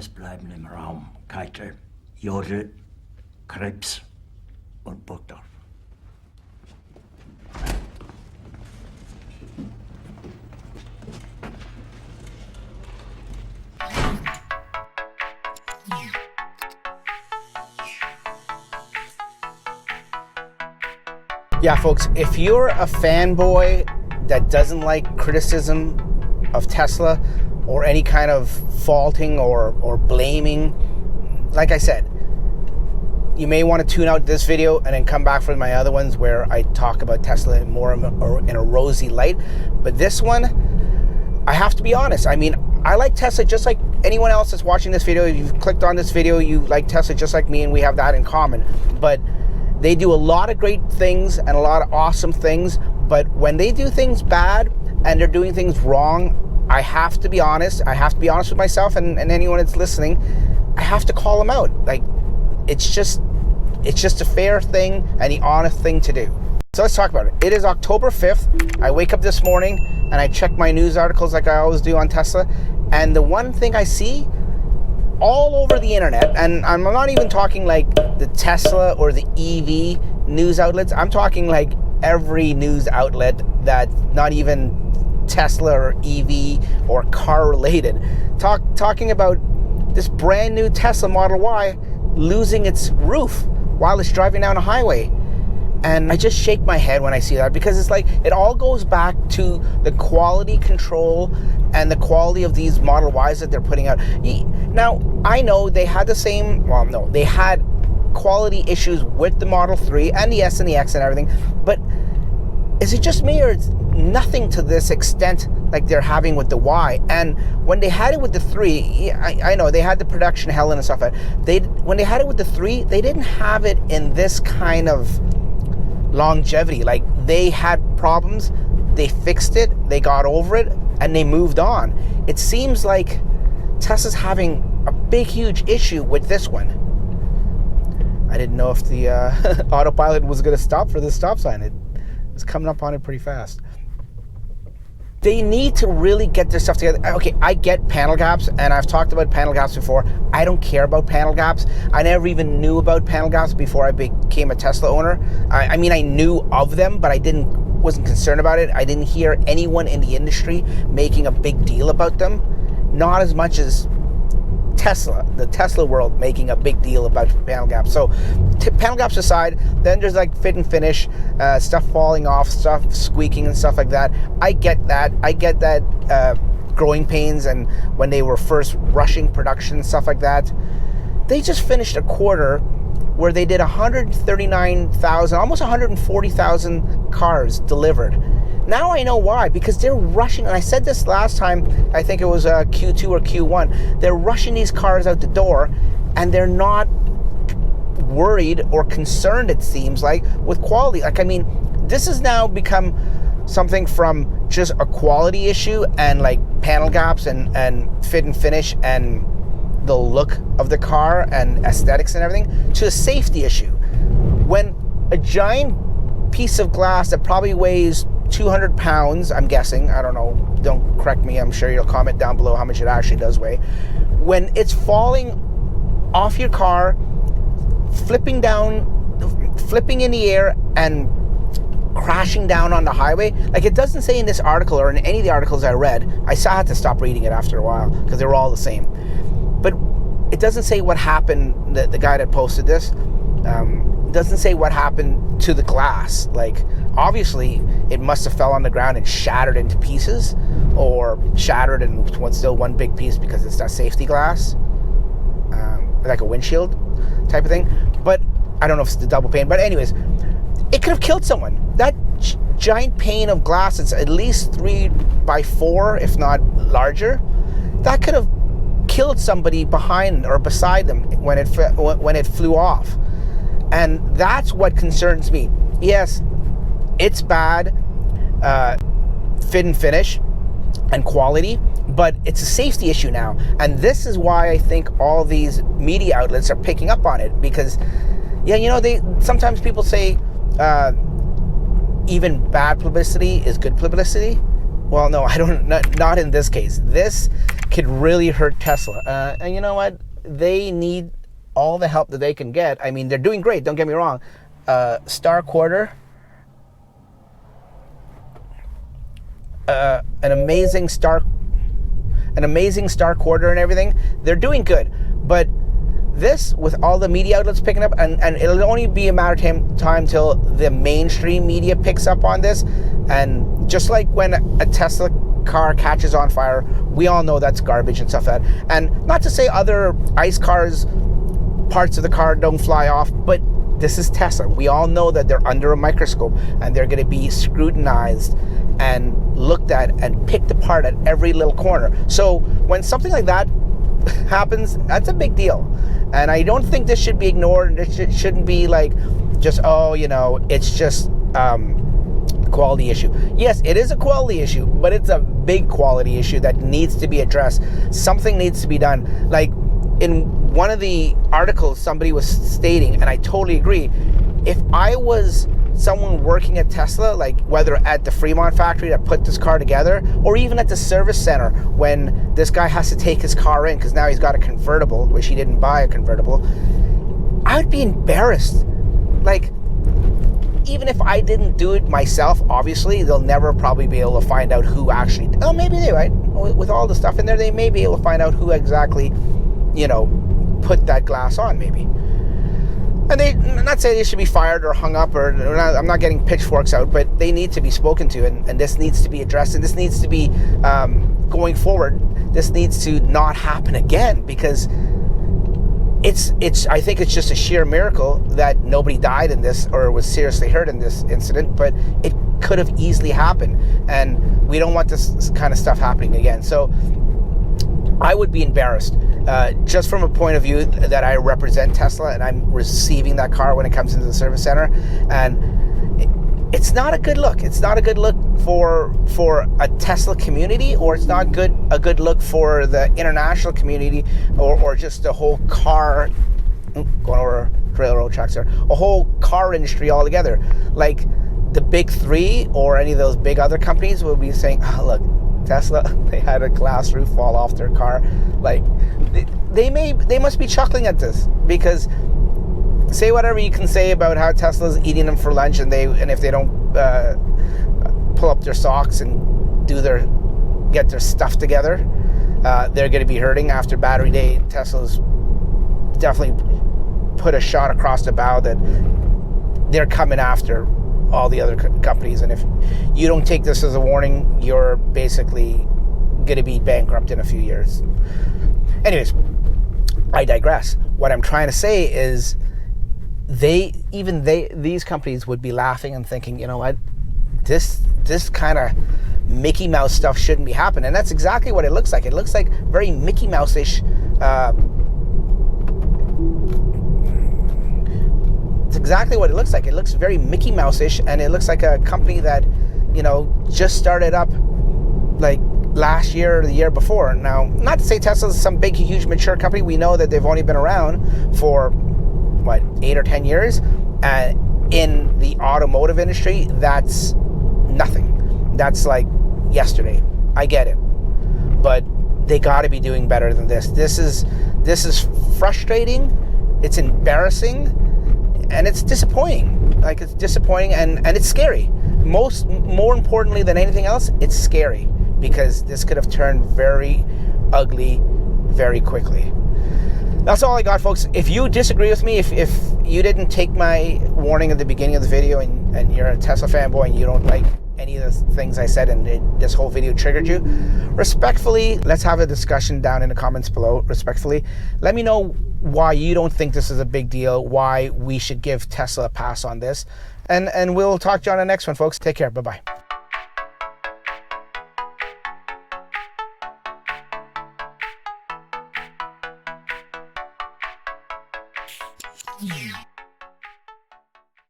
Es bleiben im Raum Keitel, Jodl, Krebs und Burgdorf. Yeah, folks, if you're a fanboy that doesn't like criticism of Tesla or any kind of faulting or blaming, like I said, you may want to tune out this video and then come back for my other ones where I talk about Tesla more in a rosy light. But this one, I have to be honest. I mean, I like Tesla just like anyone else that's watching this video. If you've clicked on this video, you like Tesla just like me, and we have that in common. But they do a lot of great things and a lot of awesome things, but when they do things bad and they're doing things wrong, I have to be honest. I have to be honest with myself and anyone that's listening. I have to call them out. Like, it's just a fair thing and the honest thing to do. So let's talk about it. It is October 5th. I wake up this morning and I check my news articles like I always do on Tesla. And the one thing I see all over the internet, and I'm not even talking like the Tesla or the EV news outlets. I'm talking like every news outlet that's not even Tesla or EV or car related. Talking about this brand new Tesla Model Y losing its roof while it's driving down a highway. And I just shake my head when I see that, because it's like it all goes back to the quality control and the quality of these Model Ys that they're putting out. Now, I know they had they had quality issues with the Model 3 and the S and the X and everything, but is it just me, or it's nothing to this extent like they're having with the Y? And when they had it with the 3, I know they had the production hell and stuff. When they had it with the 3, they didn't have it in this kind of longevity. Like, they had problems, they fixed it, they got over it, and they moved on. It seems like Tesla's having a big, huge issue with this one. I didn't know if the autopilot was going to stop for this stop sign. It was coming up on it pretty fast. They need to really get their stuff together. Okay, I get panel gaps, and I've talked about panel gaps before. I don't care about panel gaps. I never even knew about panel gaps before I became a Tesla owner. I mean, I knew of them, but I wasn't concerned about it. I didn't hear anyone in the industry making a big deal about them. Not as much as Tesla, the Tesla world, making a big deal about panel gaps. So panel gaps aside, then there's like fit and finish, stuff falling off, stuff squeaking and stuff like that. I get that. Growing pains, and when they were first rushing production and stuff like that. They just finished a quarter where they did 139,000, almost 140,000 cars delivered. Now I know why, because they're rushing, and I said this last time, I think it was Q2 or Q1, they're rushing these cars out the door, and they're not worried or concerned, it seems like, with quality. Like, I mean, this has now become something from just a quality issue and like panel gaps and fit and finish and the look of the car and aesthetics and everything, to a safety issue. When a giant piece of glass that probably weighs 200 pounds, I'm guessing, I don't know, don't correct me, I'm sure you'll comment down below how much it actually does weigh. When it's falling off your car, flipping in the air and crashing down on the highway, like it doesn't say in this article or in any of the articles I read, I had to stop reading it after a while because they were all the same. But it doesn't say what happened, the guy that posted this, doesn't say what happened to the glass. Like, obviously it must have fell on the ground and shattered into pieces, or shattered and was still one big piece because it's that safety glass, like a windshield type of thing. But I don't know if it's the double pane, but anyways, it could have killed someone. That giant pane of glass, it's at least 3 by 4, if not larger, that could have killed somebody behind or beside them when it flew off. And that's what concerns me. Yes, it's bad fit and finish and quality, but it's a safety issue now. And this is why I think all these media outlets are picking up on it, because, yeah, you know, sometimes people say even bad publicity is good publicity. Well, no, I don't. Not in this case. This could really hurt Tesla. And you know what? They need all the help that they can get. I mean, they're doing great, don't get me wrong. Star Quarter, an amazing Star Quarter and everything. They're doing good. But this, with all the media outlets picking up, and it'll only be a matter of time till the mainstream media picks up on this. And just like when a Tesla car catches on fire, we all know that's garbage and stuff like that. And not to say other ICE cars, parts of the car don't fly off, but this is Tesla. We all know that they're under a microscope and they're going to be scrutinized and looked at and picked apart at every little corner. So when something like that happens, that's a big deal. And I don't think this should be ignored. This shouldn't be like just, oh, you know, it's just quality issue. Yes, it is a quality issue, but it's a big quality issue that needs to be addressed. Something needs to be done. Like in one of the articles, somebody was stating, and I totally agree, if I was someone working at Tesla, like whether at the Fremont factory that put this car together, or even at the service center when this guy has to take his car in because now he's got a convertible, which he didn't buy a convertible, I would be embarrassed. Like, even if I didn't do it myself, obviously, they'll never probably be able to find out who actually, oh, maybe they might. With all the stuff in there, they may be able to find out who exactly, you know, put that glass on, maybe. And they, not say they should be fired or hung up, or I'm not getting pitchforks out, but they need to be spoken to, and this needs to be addressed, and this needs to be, going forward, this needs to not happen again, because I think it's just a sheer miracle that nobody died in this or was seriously hurt in this incident, but it could have easily happened, and we don't want this kind of stuff happening again. So I would be embarrassed, just from a point of view that I represent Tesla and I'm receiving that car when it comes into the service center, and it's not a good look. It's not a good look for a Tesla community, or it's not a good look for the international community, or just the whole car, going over railroad tracks there, a whole car industry altogether. Like the big three or any of those big other companies will be saying, oh, look, Tesla, they had a glass roof fall off their car. Like they must be chuckling at this, because say whatever you can say about how Tesla's eating them for lunch, and if they don't pull up their socks and get their stuff together, they're going to be hurting. After Battery Day, Tesla's definitely put a shot across the bow that they're coming after all the other companies, and if you don't take this as a warning, you're basically going to be bankrupt in a few years. Anyways, I digress. What I'm trying to say is these companies would be laughing and thinking, you know what, this kind of Mickey Mouse stuff shouldn't be happening. And that's exactly what it looks like. It looks like very Mickey Mouse-ish. It's exactly what it looks like. It looks very Mickey Mouse-ish, and it looks like a company that, you know, just started up like last year or the year before. Now, not to say Tesla's some big, huge, mature company. We know that they've only been around for 8 or 10 years, and in the automotive industry, that's nothing. That's like yesterday. I get it, but they got to be doing better than this. This is frustrating. It's embarrassing, and it's disappointing. Like, it's disappointing, and it's scary. More importantly than anything else, it's scary, because this could have turned very ugly very quickly. That's all I got, folks. If you disagree with me, if you didn't take my warning at the beginning of the video, and you're a Tesla fanboy and you don't like any of the things I said and this whole video triggered you, respectfully, let's have a discussion down in the comments below. Respectfully, let me know why you don't think this is a big deal, why we should give Tesla a pass on this, and we'll talk to you on the next one, folks. Take care. Bye-bye. Yeah.